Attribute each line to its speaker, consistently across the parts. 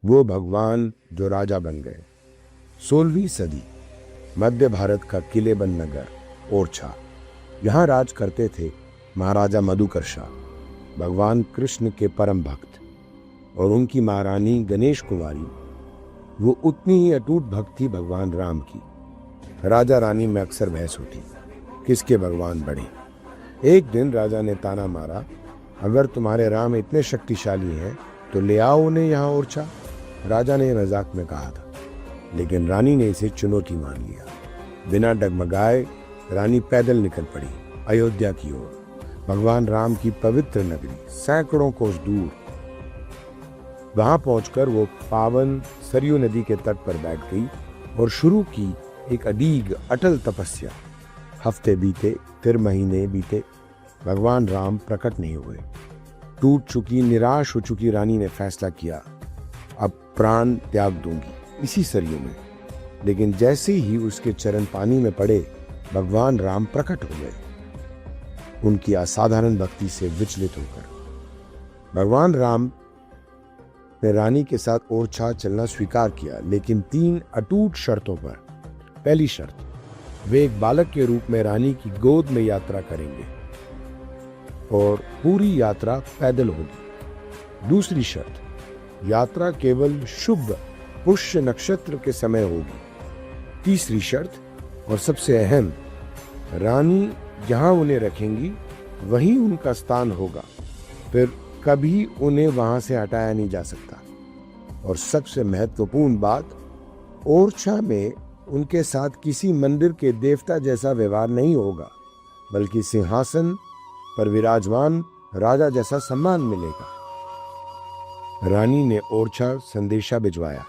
Speaker 1: वो भगवान जो राजा बन गए। 16वीं सदी, मध्य भारत का किलेबंद नगर ओरछा। यहाँ राज करते थे महाराजा मधुकर शाह, भगवान कृष्ण के परम भक्त, और उनकी महारानी गणेश कुमारी। वो उतनी ही अटूट भक्त थी भगवान राम की। राजा रानी में अक्सर बहस होती, किसके भगवान बड़े। एक दिन राजा ने ताना मारा, अगर तुम्हारे राम इतने शक्तिशाली हैं तो ले आओ उन्हें यहाँ ओरछा। राजा ने मजाक में कहा था, लेकिन रानी ने इसे चुनौती मान लिया। बिना डगमगाए रानी पैदल निकल पड़ी अयोध्या की ओर। भगवान राम की पवित्र नगरी सैकड़ों कोस दूर। वहां पहुंचकर वो पावन सरयू नदी के तट पर बैठ गई और शुरू की एक अडीग अटल तपस्या। हफ्ते बीते, फिर महीने बीते, भगवान राम प्रकट नहीं हुए। टूट चुकी, निराश हो चुकी रानी ने फैसला किया, अब प्राण त्याग दूंगी इसी सरयू में। लेकिन जैसे ही उसके चरण पानी में पड़े, भगवान राम प्रकट हो गए, उनकी असाधारण भक्ति से विचलित होकर। भगवान राम ने रानी के साथ ओरछा चलना स्वीकार किया, लेकिन 3 अटूट शर्तों पर। पहली शर्त, वे एक बालक के रूप में रानी की गोद में यात्रा करेंगे और पूरी यात्रा पैदल होगी। दूसरी शर्त, यात्रा केवल शुभ पुष्य नक्षत्र के समय होगी। तीसरी शर्त और सबसे अहम, रानी जहां उन्हें रखेंगी वहीं उनका स्थान होगा, फिर कभी उन्हें वहां से हटाया नहीं जा सकता। और सबसे महत्वपूर्ण बात, ओरछा में उनके साथ किसी मंदिर के देवता जैसा व्यवहार नहीं होगा, बल्कि सिंहासन पर विराजमान राजा जैसा सम्मान मिलेगा। रानी ने ओरछा संदेशा भिजवाया।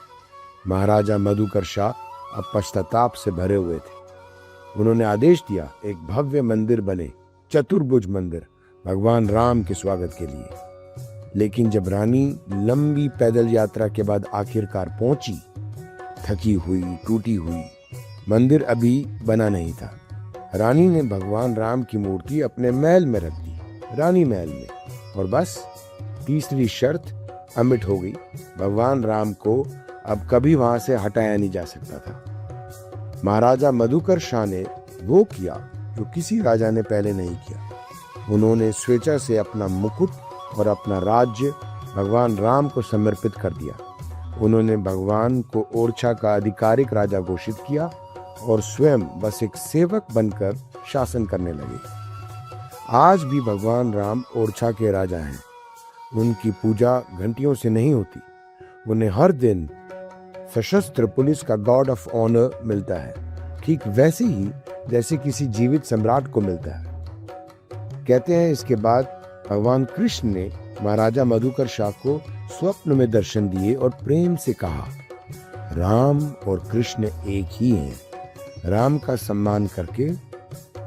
Speaker 1: महाराजा मधुकर शाह अब पश्चाताप से भरे हुए थे। उन्होंने आदेश दिया, एक भव्य मंदिर बने, चतुर्भुज मंदिर, भगवान राम के स्वागत के लिए। लेकिन जब रानी लंबी पैदल यात्रा के बाद आखिरकार पहुंची, थकी हुई, टूटी हुई, मंदिर अभी बना नहीं था। रानी ने भगवान राम की मूर्ति अपने महल में रख दी, रानी महल में, और बस तीसरी शर्त अमिट हो गई। भगवान राम को अब कभी वहां से हटाया नहीं जा सकता था। महाराजा मधुकर शाह ने वो किया जो किसी राजा ने पहले नहीं किया। उन्होंने स्वेच्छा से अपना मुकुट और अपना राज्य भगवान राम को समर्पित कर दिया। उन्होंने भगवान को ओरछा का आधिकारिक राजा घोषित किया और स्वयं बस एक सेवक बनकर शासन करने लगे। आज भी भगवान राम ओरछा के राजा हैं। उनकी पूजा घंटियों से नहीं होती, उन्हें हर दिन सशस्त्र पुलिस का गार्ड ऑफ ऑनर मिलता है, ठीक वैसे ही जैसे किसी जीवित सम्राट को मिलता है। कहते हैं इसके बाद भगवान कृष्ण ने महाराजा मधुकर शाह को स्वप्न में दर्शन दिए और प्रेम से कहा, राम और कृष्ण एक ही हैं। राम का सम्मान करके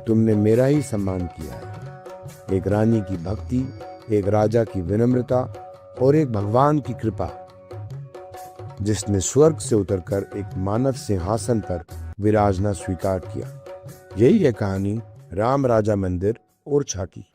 Speaker 1: तुमने मेरा ही सम्मान किया है। एक रानी की भक्ति, एक राजा की विनम्रता और एक भगवान की कृपा, जिसने स्वर्ग से उतरकर एक मानव सिंहासन पर विराजना स्वीकार किया। यही है कहानी राम राजा मंदिर ओरछा की।